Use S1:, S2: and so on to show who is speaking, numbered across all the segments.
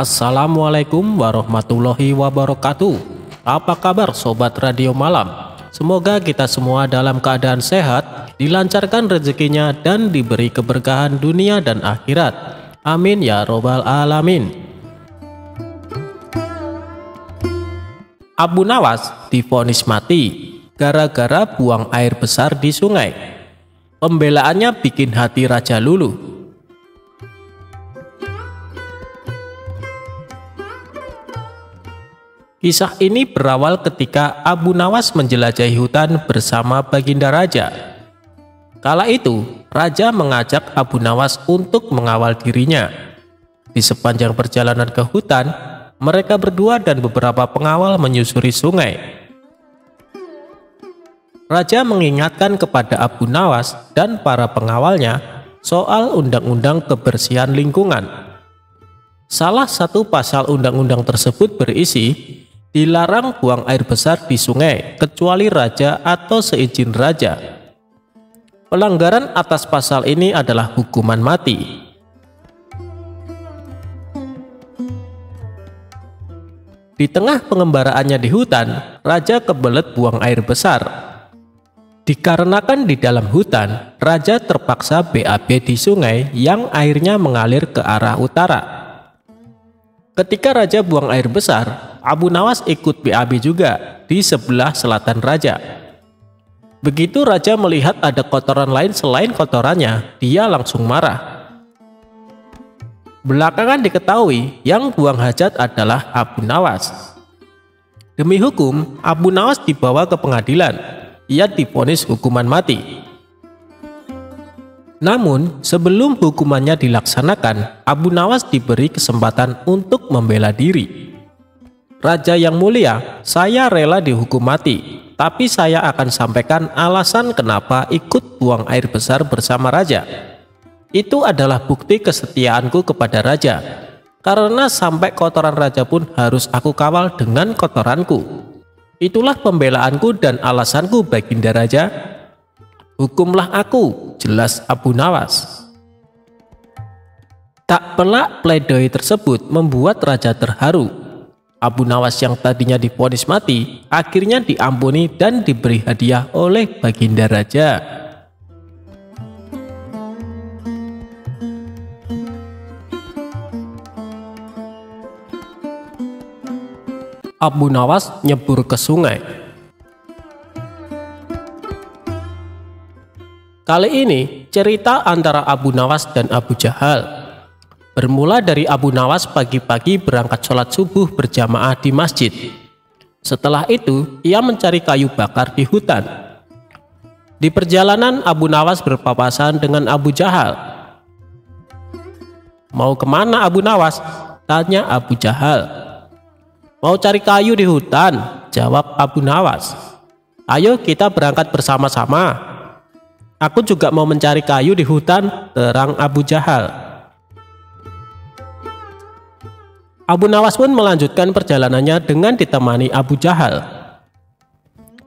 S1: Assalamualaikum warahmatullahi wabarakatuh. Apa kabar sobat radio malam? Semoga kita semua dalam keadaan sehat, dilancarkan rezekinya dan diberi keberkahan dunia dan akhirat. Amin ya robbal alamin. Abu Nawas divonis mati gara-gara buang air besar di sungai. Pembelaannya bikin hati raja luluh. Kisah ini berawal ketika Abu Nawas menjelajahi hutan bersama Baginda Raja. Kala itu, Raja mengajak Abu Nawas untuk mengawal dirinya. Di sepanjang perjalanan ke hutan, mereka berdua dan beberapa pengawal menyusuri sungai. Raja mengingatkan kepada Abu Nawas dan para pengawalnya soal undang-undang kebersihan lingkungan. Salah satu pasal undang-undang tersebut berisi dilarang buang air besar di sungai kecuali raja atau seizin raja. Pelanggaran atas pasal ini adalah hukuman mati. Di tengah pengembaraannya di hutan, raja kebelet buang air besar. Dikarenakan di dalam hutan, raja terpaksa BAB di sungai yang airnya mengalir ke arah utara. Ketika raja buang air besar, Abu Nawas ikut BAB juga di sebelah selatan raja. Begitu raja melihat ada kotoran lain selain kotorannya, dia langsung marah. Belakangan diketahui yang buang hajat adalah Abu Nawas. Demi hukum, Abu Nawas dibawa ke pengadilan. Ia divonis hukuman mati. Namun, sebelum hukumannya dilaksanakan, Abu Nawas diberi kesempatan untuk membela diri. Raja yang mulia, saya rela dihukum mati, tapi saya akan sampaikan alasan kenapa ikut buang air besar bersama raja. Itu adalah bukti kesetiaanku kepada raja, karena sampai kotoran raja pun harus aku kawal dengan kotoranku. Itulah pembelaanku dan alasanku, Baginda Raja. Hukumlah aku, jelas Abu Nawas. Tak pelak pledoi tersebut membuat raja terharu. Abu Nawas yang tadinya divonis mati akhirnya diampuni dan diberi hadiah oleh Baginda Raja. Abu Nawas nyebur ke sungai. Kali ini cerita antara Abu Nawas dan Abu Jahal. Bermula dari Abu Nawas pagi-pagi berangkat sholat subuh berjamaah di masjid. Setelah itu, ia mencari kayu bakar di hutan. Di perjalanan, Abu Nawas berpapasan dengan Abu Jahal. "Mau kemana Abu Nawas?" tanya Abu Jahal. "Mau cari kayu di hutan," jawab Abu Nawas. "Ayo kita berangkat bersama-sama." "Aku juga mau mencari kayu di hutan," terang Abu Jahal. Abu Nawas pun melanjutkan perjalanannya dengan ditemani Abu Jahal.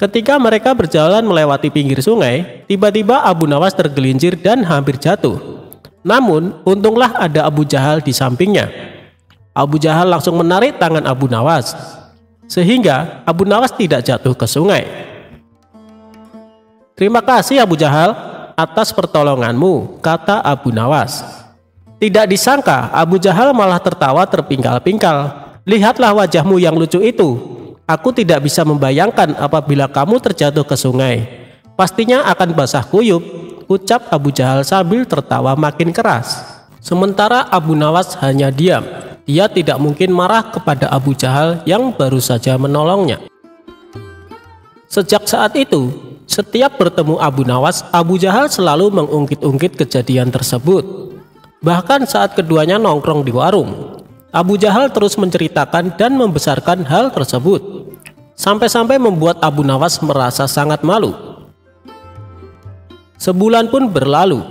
S1: Ketika mereka berjalan melewati pinggir sungai, tiba-tiba Abu Nawas tergelincir dan hampir jatuh. Namun, untunglah ada Abu Jahal di sampingnya. Abu Jahal langsung menarik tangan Abu Nawas, sehingga Abu Nawas tidak jatuh ke sungai. "Terima kasih Abu Jahal atas pertolonganmu," kata Abu Nawas. Tidak disangka Abu Jahal malah tertawa terpingkal-pingkal. "Lihatlah wajahmu yang lucu itu. Aku tidak bisa membayangkan apabila kamu terjatuh ke sungai. Pastinya akan basah kuyup," ucap Abu Jahal sambil tertawa makin keras. Sementara Abu Nawas hanya diam. Dia tidak mungkin marah kepada Abu Jahal yang baru saja menolongnya. Sejak saat itu, setiap bertemu Abu Nawas, Abu Jahal selalu mengungkit-ungkit kejadian tersebut. Bahkan saat keduanya nongkrong di warung, Abu Jahal terus menceritakan dan membesarkan hal tersebut, sampai-sampai membuat Abu Nawas merasa sangat malu. Sebulan pun berlalu.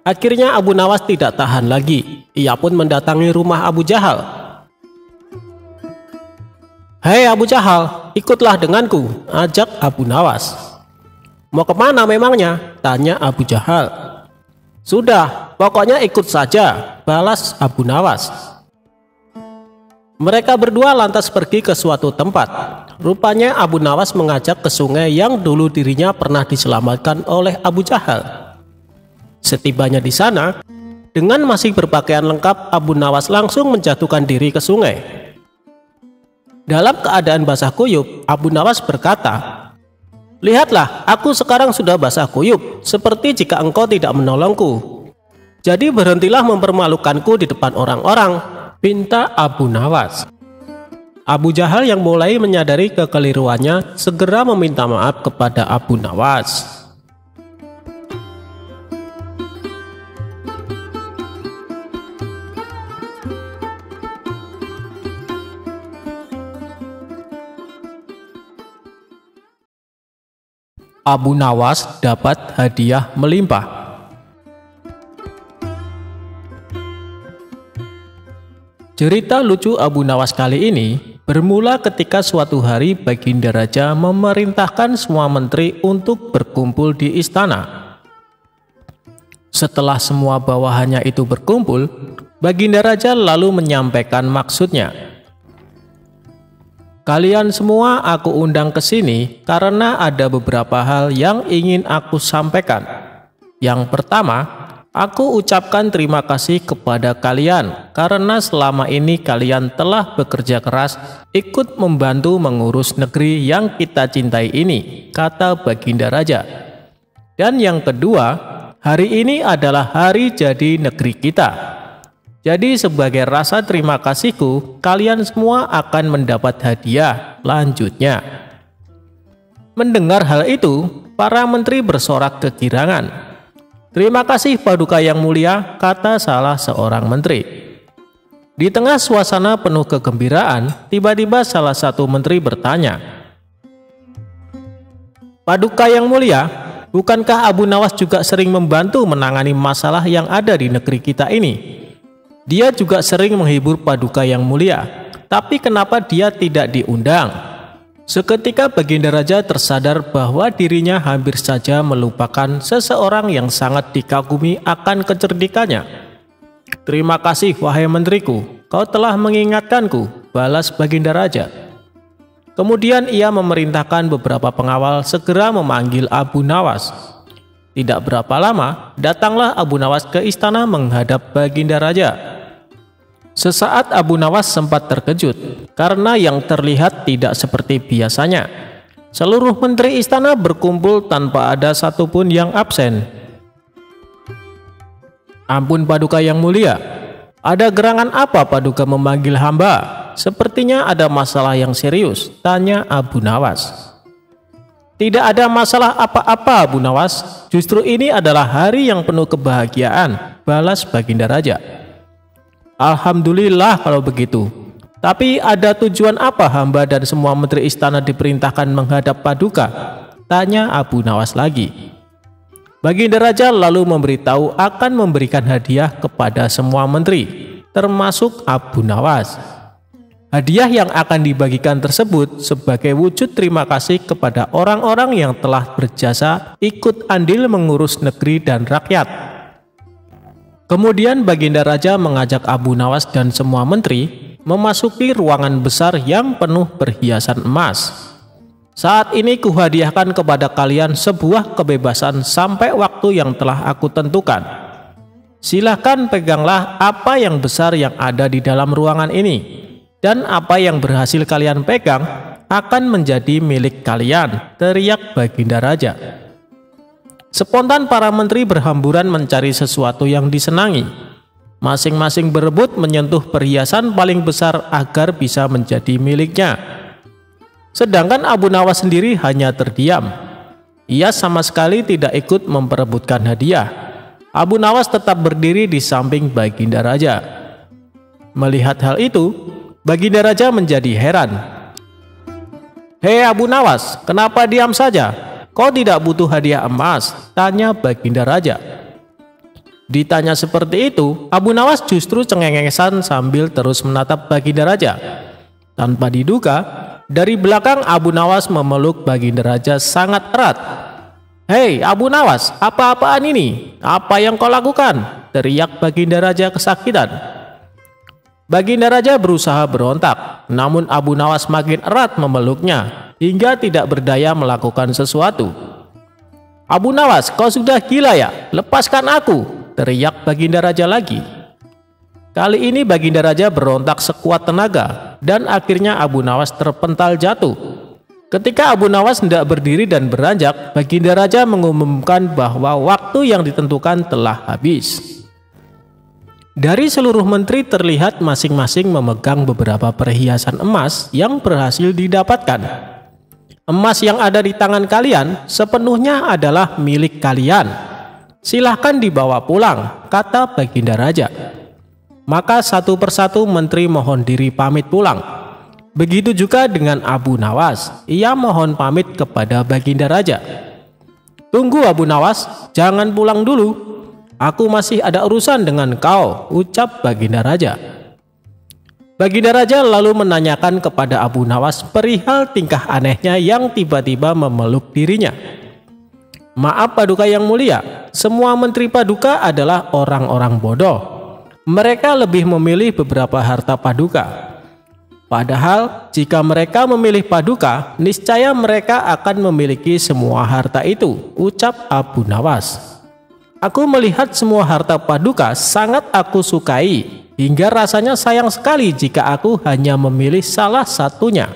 S1: Akhirnya Abu Nawas tidak tahan lagi. Ia pun mendatangi rumah Abu Jahal. "Hei Abu Jahal, ikutlah denganku," ajak Abu Nawas. "Mau kemana memangnya?" tanya Abu Jahal. "Sudah, pokoknya ikut saja," balas Abu Nawas. Mereka berdua lantas pergi ke suatu tempat. Rupanya Abu Nawas mengajak ke sungai yang dulu dirinya pernah diselamatkan oleh Abu Jahal. Setibanya di sana, dengan masih berpakaian lengkap, Abu Nawas langsung menjatuhkan diri ke sungai. Dalam keadaan basah kuyup, Abu Nawas berkata, "Lihatlah, aku sekarang sudah basah kuyup, seperti jika engkau tidak menolongku. Jadi berhentilah mempermalukanku di depan orang-orang," pinta Abu Nawas. Abu Jahal yang mulai menyadari kekeliruannya segera meminta maaf kepada Abu Nawas. Abu Nawas dapat hadiah melimpah. Cerita lucu Abu Nawas kali ini bermula ketika suatu hari Baginda Raja memerintahkan semua menteri untuk berkumpul di istana. Setelah semua bawahannya itu berkumpul, Baginda Raja lalu menyampaikan maksudnya. "Kalian semua aku undang ke sini karena ada beberapa hal yang ingin aku sampaikan. Yang pertama, aku ucapkan terima kasih kepada kalian karena selama ini kalian telah bekerja keras ikut membantu mengurus negeri yang kita cintai ini," kata Baginda Raja. "Dan yang kedua, hari ini adalah hari jadi negeri kita. Jadi sebagai rasa terima kasihku, kalian semua akan mendapat hadiah," lanjutnya. Mendengar hal itu, para menteri bersorak kegirangan. "Terima kasih Paduka yang mulia," kata salah seorang menteri. Di tengah suasana penuh kegembiraan, tiba-tiba salah satu menteri bertanya, "Paduka yang mulia, bukankah Abu Nawas juga sering membantu menangani masalah yang ada di negeri kita ini? Dia juga sering menghibur Paduka yang mulia, tapi kenapa dia tidak diundang?" Seketika Baginda Raja tersadar bahwa dirinya hampir saja melupakan seseorang yang sangat dikagumi akan kecerdikannya. "Terima kasih wahai menteriku, kau telah mengingatkanku," balas Baginda Raja. Kemudian ia memerintahkan beberapa pengawal segera memanggil Abu Nawas. Tidak berapa lama, datanglah Abu Nawas ke istana menghadap Baginda Raja. Sesaat Abu Nawas sempat terkejut karena yang terlihat tidak seperti biasanya. Seluruh menteri istana berkumpul tanpa ada satupun yang absen. "Ampun Paduka yang mulia, ada gerangan apa Paduka memanggil hamba? Sepertinya ada masalah yang serius," tanya Abu Nawas. "Tidak ada masalah apa-apa Abu Nawas, justru ini adalah hari yang penuh kebahagiaan," balas Baginda Raja. "Alhamdulillah kalau begitu. Tapi ada tujuan apa hamba dan semua menteri istana diperintahkan menghadap Paduka?" tanya Abu Nawas lagi. Baginda Raja lalu memberitahu akan memberikan hadiah kepada semua menteri, termasuk Abu Nawas. Hadiah yang akan dibagikan tersebut sebagai wujud terima kasih kepada orang-orang yang telah berjasa ikut andil mengurus negeri dan rakyat. Kemudian Baginda Raja mengajak Abu Nawas dan semua menteri memasuki ruangan besar yang penuh perhiasan emas. "Saat ini kuhadiahkan kepada kalian sebuah kebebasan sampai waktu yang telah aku tentukan. Silahkan peganglah apa yang besar yang ada di dalam ruangan ini, dan apa yang berhasil kalian pegang akan menjadi milik kalian," teriak Baginda Raja. Spontan para menteri berhamburan mencari sesuatu yang disenangi. Masing-masing berebut menyentuh perhiasan paling besar agar bisa menjadi miliknya. Sedangkan Abu Nawas sendiri hanya terdiam. Ia sama sekali tidak ikut memperebutkan hadiah. Abu Nawas tetap berdiri di samping Baginda Raja. Melihat hal itu, Baginda Raja menjadi heran. "Hei Abu Nawas, kenapa diam saja? Kau tidak butuh hadiah emas?" tanya Baginda Raja. Ditanya seperti itu, Abu Nawas justru cengengesan sambil terus menatap Baginda Raja. Tanpa diduga, dari belakang Abu Nawas memeluk Baginda Raja sangat erat. "Hei Abu Nawas, apa-apaan ini? Apa yang kau lakukan?" teriak Baginda Raja kesakitan. Baginda Raja berusaha berontak, namun Abu Nawas makin erat memeluknya hingga tidak berdaya melakukan sesuatu. "Abu Nawas, kau sudah gila ya? Lepaskan aku!" teriak Baginda Raja lagi. Kali ini Baginda Raja berontak sekuat tenaga dan akhirnya Abu Nawas terpental jatuh. Ketika Abu Nawas hendak berdiri dan beranjak, Baginda Raja mengumumkan bahwa waktu yang ditentukan telah habis. Dari seluruh menteri terlihat masing-masing memegang beberapa perhiasan emas yang berhasil didapatkan. "Emas yang ada di tangan kalian sepenuhnya adalah milik kalian. Silahkan dibawa pulang," kata Baginda Raja. Maka satu persatu menteri mohon diri pamit pulang. Begitu juga dengan Abu Nawas, ia mohon pamit kepada Baginda Raja. "Tunggu Abu Nawas, jangan pulang dulu. Aku masih ada urusan dengan kau," ucap Baginda Raja. Baginda Raja lalu menanyakan kepada Abu Nawas perihal tingkah anehnya yang tiba-tiba memeluk dirinya. "Maaf Paduka yang mulia, semua menteri Paduka adalah orang-orang bodoh. Mereka lebih memilih beberapa harta Paduka. Padahal jika mereka memilih Paduka, niscaya mereka akan memiliki semua harta itu," ucap Abu Nawas. "Aku melihat semua harta Paduka sangat aku sukai, hingga rasanya sayang sekali jika aku hanya memilih salah satunya.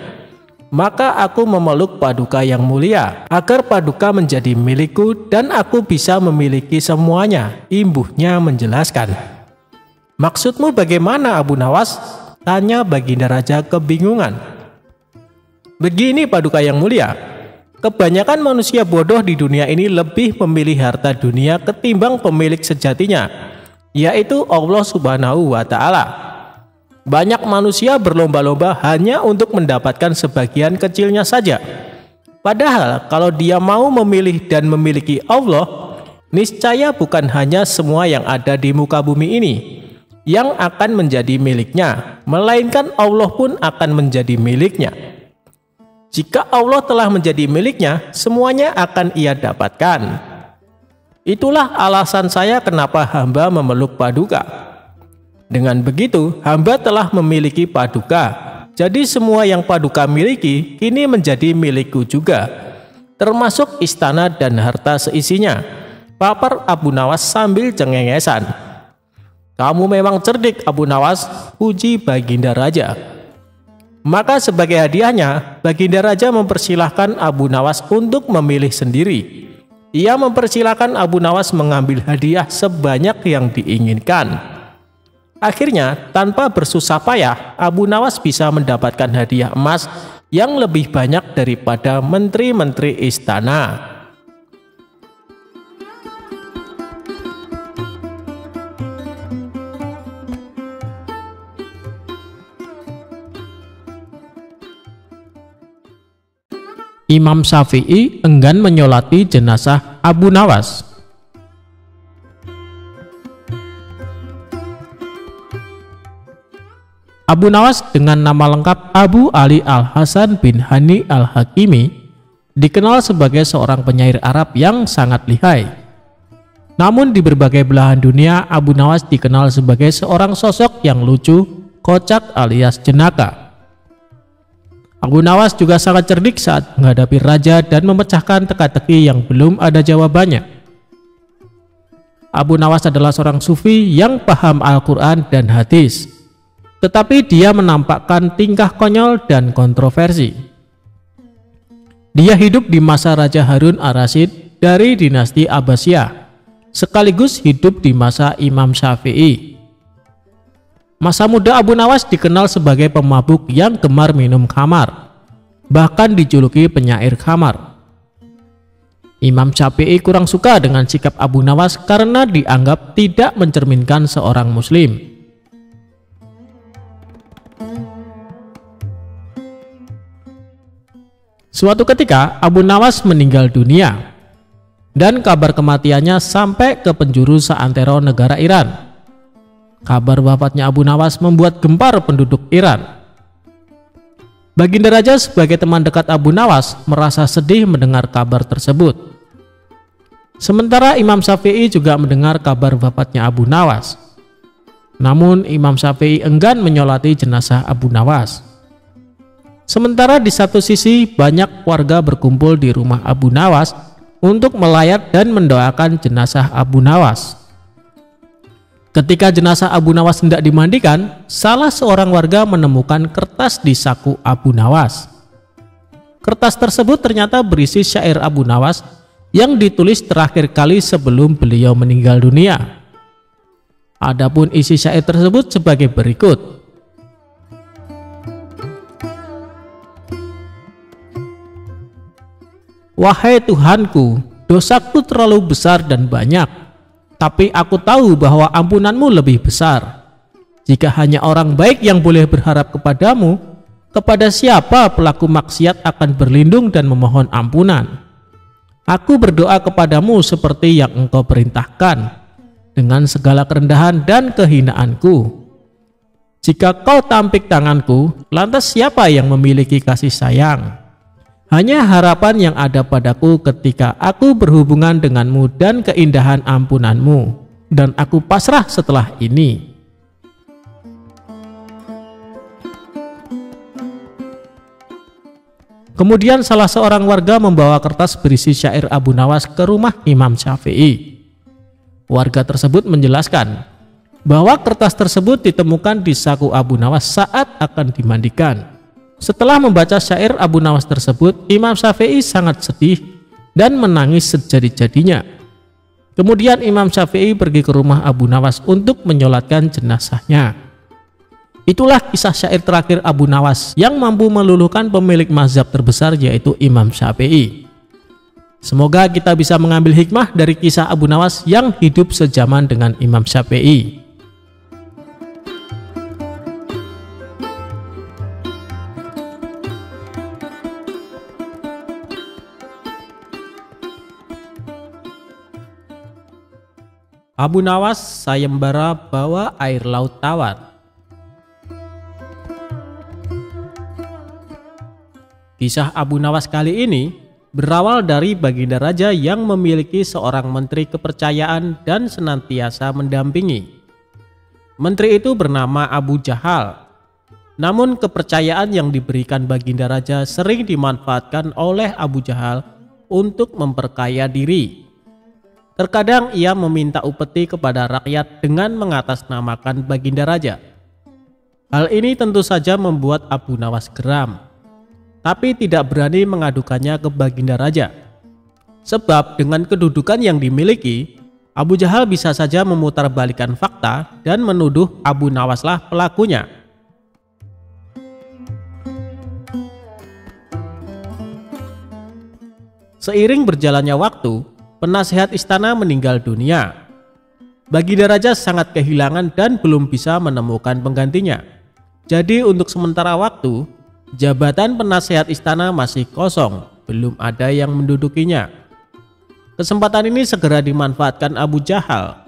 S1: Maka aku memeluk Paduka yang mulia, agar Paduka menjadi milikku dan aku bisa memiliki semuanya," imbuhnya menjelaskan. "Maksudmu bagaimana Abu Nawas?" tanya Baginda Raja kebingungan. "Begini Paduka yang mulia, kebanyakan manusia bodoh di dunia ini lebih memilih harta dunia ketimbang pemilik sejatinya, yaitu Allah Subhanahu wa Ta'ala. Banyak manusia berlomba-lomba hanya untuk mendapatkan sebagian kecilnya saja. Padahal kalau dia mau memilih dan memiliki Allah, niscaya bukan hanya semua yang ada di muka bumi ini yang akan menjadi miliknya, melainkan Allah pun akan menjadi miliknya. Jika Allah telah menjadi miliknya, semuanya akan ia dapatkan. Itulah alasan saya kenapa hamba memeluk Paduka. Dengan begitu, hamba telah memiliki Paduka. Jadi semua yang Paduka miliki kini menjadi milikku juga, termasuk istana dan harta seisinya," papar Abu Nawas sambil cengengesan. "Kamu memang cerdik Abu Nawas," puji Baginda Raja. Maka sebagai hadiahnya, Baginda Raja mempersilahkan Abu Nawas untuk memilih sendiri. Ia mempersilahkan Abu Nawas mengambil hadiah sebanyak yang diinginkan. Akhirnya, tanpa bersusah payah, Abu Nawas bisa mendapatkan hadiah emas yang lebih banyak daripada menteri-menteri istana. Imam Syafi'i enggan menyolati jenazah Abu Nawas. Abu Nawas dengan nama lengkap Abu Ali Al-Hasan bin Hani Al-Hakimi dikenal sebagai seorang penyair Arab yang sangat lihai. Namun di berbagai belahan dunia, Abu Nawas dikenal sebagai seorang sosok yang lucu, kocak alias jenaka. Abu Nawas juga sangat cerdik saat menghadapi raja dan memecahkan teka-teki yang belum ada jawabannya. Abu Nawas adalah seorang sufi yang paham Al-Quran dan hadis, tetapi dia menampakkan tingkah konyol dan kontroversi. Dia hidup di masa Raja Harun Ar-Rasyid dari dinasti Abbasiyah, sekaligus hidup di masa Imam Syafi'i. Masa muda Abu Nawas dikenal sebagai pemabuk yang gemar minum khamar, bahkan dijuluki penyair khamar. Imam Syafi'i kurang suka dengan sikap Abu Nawas karena dianggap tidak mencerminkan seorang muslim. Suatu ketika Abu Nawas meninggal dunia dan kabar kematiannya sampai ke penjuru seantero negara Iran. Kabar wafatnya Abu Nawas membuat gempar penduduk Iran. Baginda Raja sebagai teman dekat Abu Nawas merasa sedih mendengar kabar tersebut. Sementara Imam Syafi'i juga mendengar kabar wafatnya Abu Nawas. Namun Imam Syafi'i enggan menyolati jenazah Abu Nawas. Sementara di satu sisi banyak warga berkumpul di rumah Abu Nawas untuk melayat dan mendoakan jenazah Abu Nawas. Ketika jenazah Abu Nawas hendak dimandikan, salah seorang warga menemukan kertas di saku Abu Nawas. Kertas tersebut ternyata berisi syair Abu Nawas yang ditulis terakhir kali sebelum beliau meninggal dunia. Adapun isi syair tersebut sebagai berikut. Wahai Tuhanku, dosaku terlalu besar dan banyak, tapi aku tahu bahwa ampunanmu lebih besar. Jika hanya orang baik yang boleh berharap kepadamu, kepada siapa pelaku maksiat akan berlindung dan memohon ampunan? Aku berdoa kepadamu seperti yang engkau perintahkan, dengan segala kerendahan dan kehinaanku. Jika kau tampik tanganku, lantas siapa yang memiliki kasih sayang? Hanya harapan yang ada padaku ketika aku berhubungan denganmu dan keindahan ampunanmu, dan aku pasrah setelah ini. Kemudian salah seorang warga membawa kertas berisi syair Abu Nawas ke rumah Imam Syafi'i. Warga tersebut menjelaskan bahwa kertas tersebut ditemukan di saku Abu Nawas saat akan dimandikan. Setelah membaca syair Abu Nawas tersebut, Imam Syafi'i sangat sedih dan menangis sejadi-jadinya. Kemudian Imam Syafi'i pergi ke rumah Abu Nawas untuk menyolatkan jenazahnya. Itulah kisah syair terakhir Abu Nawas yang mampu meluluhkan pemilik mazhab terbesar, yaitu Imam Syafi'i. Semoga kita bisa mengambil hikmah dari kisah Abu Nawas yang hidup sezaman dengan Imam Syafi'i. Abu Nawas sayembara bawa air laut tawar. Kisah Abu Nawas kali ini berawal dari Baginda Raja yang memiliki seorang menteri kepercayaan dan senantiasa mendampingi. Menteri itu bernama Abu Jahal. Namun kepercayaan yang diberikan Baginda Raja sering dimanfaatkan oleh Abu Jahal untuk memperkaya diri. Terkadang ia meminta upeti kepada rakyat dengan mengatasnamakan Baginda Raja. Hal ini tentu saja membuat Abu Nawas geram, tapi tidak berani mengadukannya ke Baginda Raja. Sebab dengan kedudukan yang dimiliki, Abu Jahal bisa saja memutarbalikkan fakta dan menuduh Abu Nawaslah pelakunya. Seiring berjalannya waktu, penasehat istana meninggal dunia. Baginda Raja sangat kehilangan dan belum bisa menemukan penggantinya. Jadi untuk sementara waktu, jabatan penasehat istana masih kosong, belum ada yang mendudukinya. Kesempatan ini segera dimanfaatkan Abu Jahal.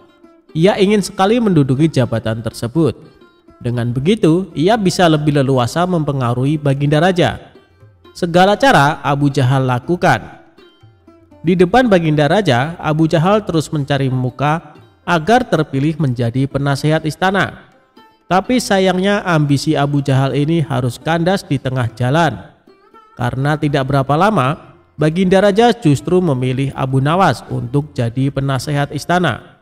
S1: Ia ingin sekali menduduki jabatan tersebut. Dengan begitu, ia bisa lebih leluasa mempengaruhi Baginda Raja. Segala cara Abu Jahal lakukan. Di depan Baginda Raja, Abu Jahal terus mencari muka agar terpilih menjadi penasehat istana. Tapi sayangnya ambisi Abu Jahal ini harus kandas di tengah jalan. Karena tidak berapa lama, Baginda Raja justru memilih Abu Nawas untuk jadi penasehat istana.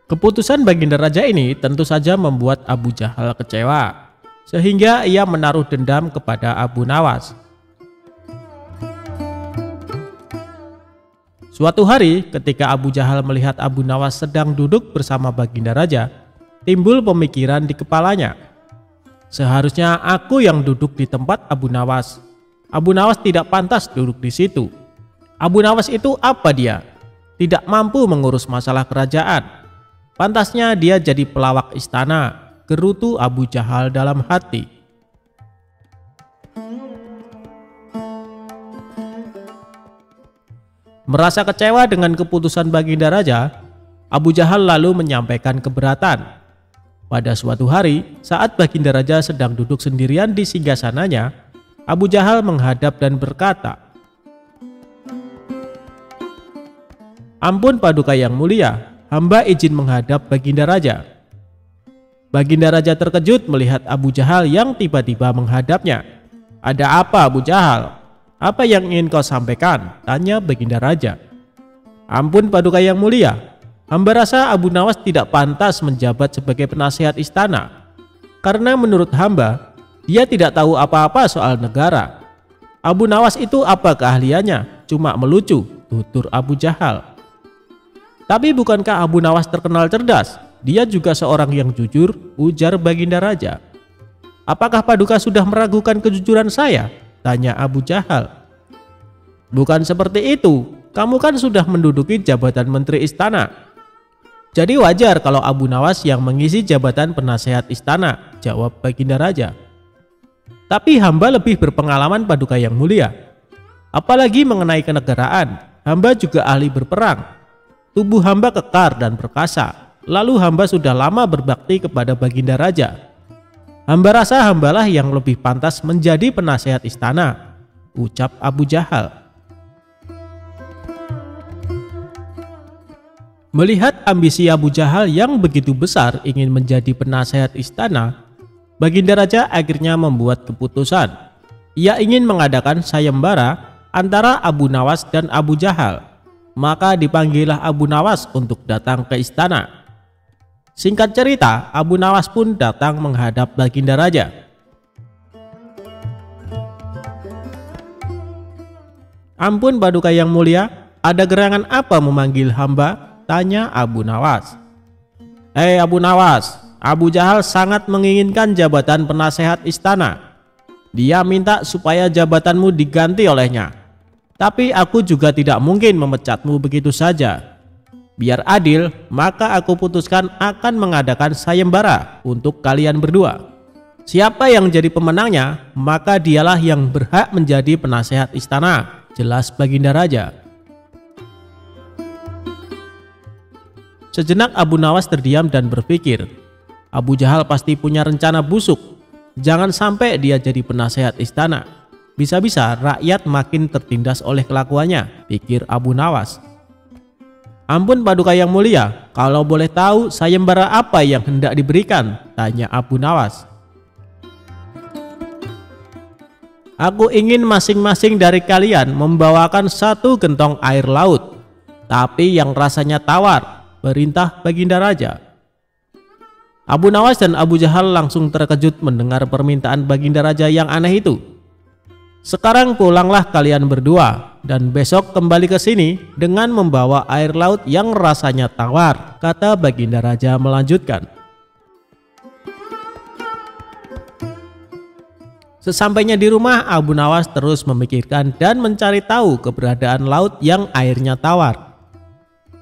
S1: Keputusan Baginda Raja ini tentu saja membuat Abu Jahal kecewa, sehingga ia menaruh dendam kepada Abu Nawas. Suatu hari ketika Abu Jahal melihat Abu Nawas sedang duduk bersama Baginda Raja, timbul pemikiran di kepalanya. Seharusnya aku yang duduk di tempat Abu Nawas. Abu Nawas tidak pantas duduk di situ. Abu Nawas itu apa dia? Tidak mampu mengurus masalah kerajaan. Pantasnya dia jadi pelawak istana, gerutu Abu Jahal dalam hati. Merasa kecewa dengan keputusan Baginda Raja, Abu Jahal lalu menyampaikan keberatan. Pada suatu hari, saat Baginda Raja sedang duduk sendirian di singgasananya, Abu Jahal menghadap dan berkata, "Ampun Paduka yang mulia, hamba izin menghadap Baginda Raja. Baginda Raja terkejut melihat Abu Jahal yang tiba-tiba menghadapnya. Ada apa Abu Jahal? Apa yang ingin kau sampaikan? Tanya Baginda Raja. Ampun Paduka yang mulia, hamba rasa Abu Nawas tidak pantas menjabat sebagai penasihat istana. Karena menurut hamba, dia tidak tahu apa-apa soal negara. Abu Nawas itu apa keahliannya? Cuma melucu, tutur Abu Jahal. Tapi bukankah Abu Nawas terkenal cerdas? Dia juga seorang yang jujur, ujar Baginda Raja. Apakah Paduka sudah meragukan kejujuran saya? Tanya Abu Jahal. Bukan seperti itu, kamu kan sudah menduduki jabatan menteri istana. Jadi wajar kalau Abu Nawas yang mengisi jabatan penasehat istana, jawab Baginda Raja. Tapi hamba lebih berpengalaman Paduka yang mulia. Apalagi mengenai kenegaraan, hamba juga ahli berperang. Tubuh hamba kekar dan perkasa. Lalu hamba sudah lama berbakti kepada Baginda Raja. Hamba rasa hambalah yang lebih pantas menjadi penasehat istana, ucap Abu Jahal. Melihat ambisi Abu Jahal yang begitu besar ingin menjadi penasehat istana, Baginda Raja akhirnya membuat keputusan. Ia ingin mengadakan sayembara antara Abu Nawas dan Abu Jahal. Maka dipanggillah Abu Nawas untuk datang ke istana. Singkat cerita, Abu Nawas pun datang menghadap Baginda Raja. Ampun Paduka yang mulia, ada gerangan apa memanggil hamba? Tanya Abu Nawas. Hei Abu Nawas, Abu Jahal sangat menginginkan jabatan penasehat istana. Dia minta supaya jabatanmu diganti olehnya. Tapi aku juga tidak mungkin memecatmu begitu saja. Biar adil, maka aku putuskan akan mengadakan sayembara untuk kalian berdua. Siapa yang jadi pemenangnya, maka dialah yang berhak menjadi penasehat istana, jelas Baginda Raja. Sejenak Abu Nawas terdiam dan berpikir, Abu Jahal pasti punya rencana busuk. Jangan sampai dia jadi penasehat istana. Bisa-bisa rakyat makin tertindas oleh kelakuannya, pikir Abu Nawas. Ampun Paduka yang mulia, kalau boleh tahu sayembara apa yang hendak diberikan? Tanya Abu Nawas. Aku ingin masing-masing dari kalian membawakan 1 gentong air laut, tapi yang rasanya tawar, perintah Baginda Raja. Abu Nawas dan Abu Jahal langsung terkejut mendengar permintaan Baginda Raja yang aneh itu. Sekarang pulanglah kalian berdua dan besok kembali ke sini dengan membawa air laut yang rasanya tawar, kata Baginda Raja melanjutkan. Sesampainya di rumah, Abu Nawas terus memikirkan dan mencari tahu keberadaan laut yang airnya tawar.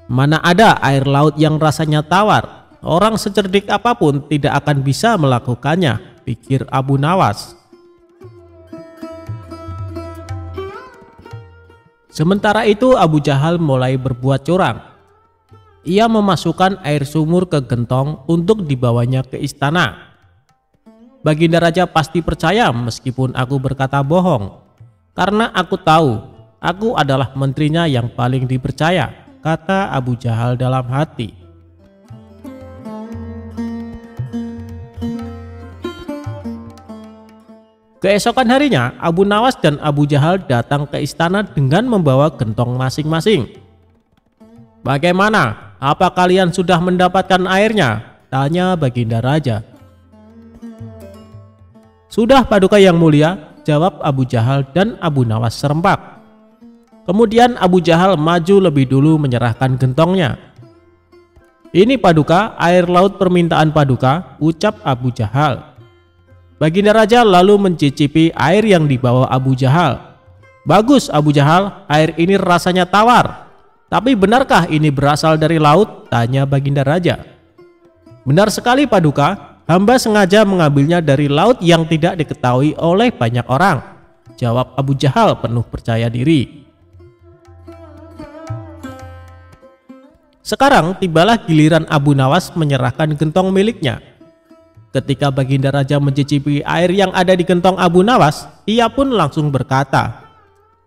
S1: Mana ada air laut yang rasanya tawar, orang secerdik apapun tidak akan bisa melakukannya, pikir Abu Nawas. Sementara itu Abu Jahal mulai berbuat curang. Ia memasukkan air sumur ke gentong untuk dibawanya ke istana. Baginda Raja pasti percaya meskipun aku berkata bohong. Karena aku tahu, aku adalah menterinya yang paling dipercaya, kata Abu Jahal dalam hati. Keesokan harinya, Abu Nawas dan Abu Jahal datang ke istana dengan membawa gentong masing-masing. Bagaimana? Apa kalian sudah mendapatkan airnya? Tanya Baginda Raja. Sudah Paduka yang mulia, jawab Abu Jahal dan Abu Nawas serempak. Kemudian Abu Jahal maju lebih dulu menyerahkan gentongnya. Ini Paduka, air laut permintaan Paduka, ucap Abu Jahal. Baginda Raja lalu mencicipi air yang dibawa Abu Jahal. Bagus Abu Jahal, air ini rasanya tawar. Tapi benarkah ini berasal dari laut? Tanya Baginda Raja. Benar sekali Paduka, hamba sengaja mengambilnya dari laut yang tidak diketahui oleh banyak orang, jawab Abu Jahal penuh percaya diri. Sekarang tibalah giliran Abu Nawas menyerahkan gentong miliknya. Ketika Baginda Raja mencicipi air yang ada di gentong Abu Nawas, ia pun langsung berkata,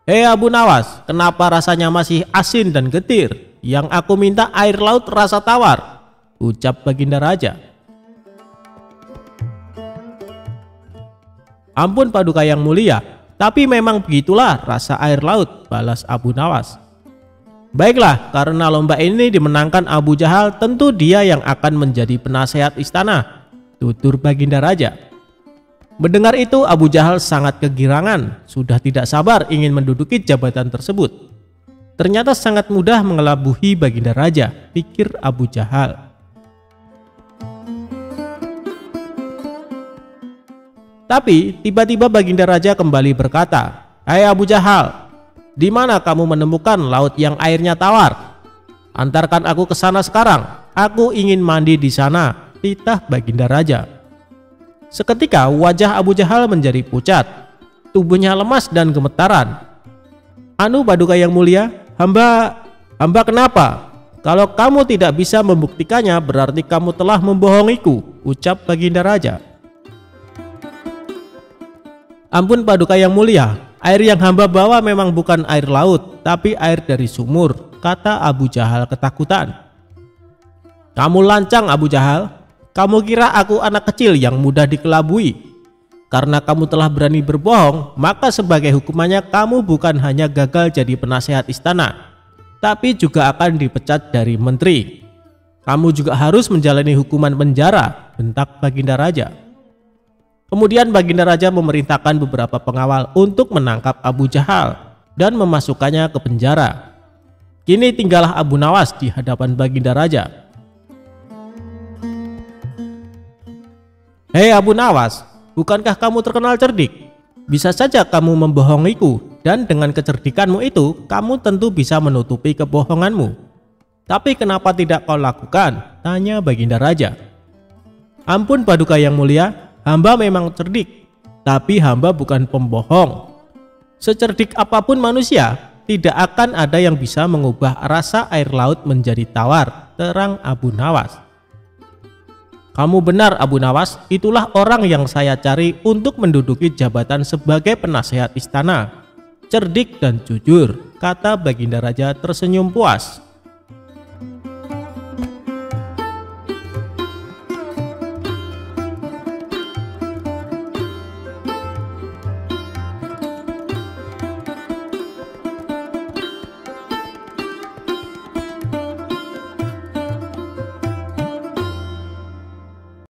S1: Hei Abu Nawas, kenapa rasanya masih asin dan getir? Yang aku minta air laut rasa tawar, ucap Baginda Raja. Ampun Paduka yang mulia, tapi memang begitulah rasa air laut, balas Abu Nawas. Baiklah, karena lomba ini dimenangkan Abu Jahal, tentu dia yang akan menjadi penasehat istana, tutur Baginda Raja. Mendengar itu Abu Jahal sangat kegirangan, sudah tidak sabar ingin menduduki jabatan tersebut. Ternyata sangat mudah mengelabuhi Baginda Raja, pikir Abu Jahal. Tapi tiba-tiba Baginda Raja kembali berkata, "Hai Abu Jahal, di mana kamu menemukan laut yang airnya tawar? Antarkan aku ke sana sekarang, aku ingin mandi di sana," titah Baginda Raja. Seketika wajah Abu Jahal menjadi pucat, tubuhnya lemas dan gemetaran. "Anu Paduka yang mulia, hamba kenapa? Kalau kamu tidak bisa membuktikannya, berarti kamu telah membohongiku," ucap Baginda Raja. "Ampun Paduka yang mulia, air yang hamba bawa memang bukan air laut, tapi air dari sumur," kata Abu Jahal ketakutan. "Kamu lancang Abu Jahal, kamu kira aku anak kecil yang mudah dikelabui? Karena kamu telah berani berbohong, maka sebagai hukumannya kamu bukan hanya gagal jadi penasehat istana, tapi juga akan dipecat dari menteri. Kamu juga harus menjalani hukuman penjara," bentak Baginda Raja. Kemudian Baginda Raja memerintahkan beberapa pengawal untuk menangkap Abu Jahal dan memasukkannya ke penjara. Kini tinggallah Abu Nawas di hadapan Baginda Raja. "Hei Abu Nawas, bukankah kamu terkenal cerdik? Bisa saja kamu membohongiku, dan dengan kecerdikanmu itu kamu tentu bisa menutupi kebohonganmu. Tapi kenapa tidak kau lakukan?" tanya Baginda Raja. "Ampun Paduka yang mulia, hamba memang cerdik, tapi hamba bukan pembohong. Secerdik apapun manusia, tidak akan ada yang bisa mengubah rasa air laut menjadi tawar," terang Abu Nawas. "Kamu benar Abu Nawas, itulah orang yang saya cari untuk menduduki jabatan sebagai penasehat istana. Cerdik dan jujur," kata Baginda Raja tersenyum puas.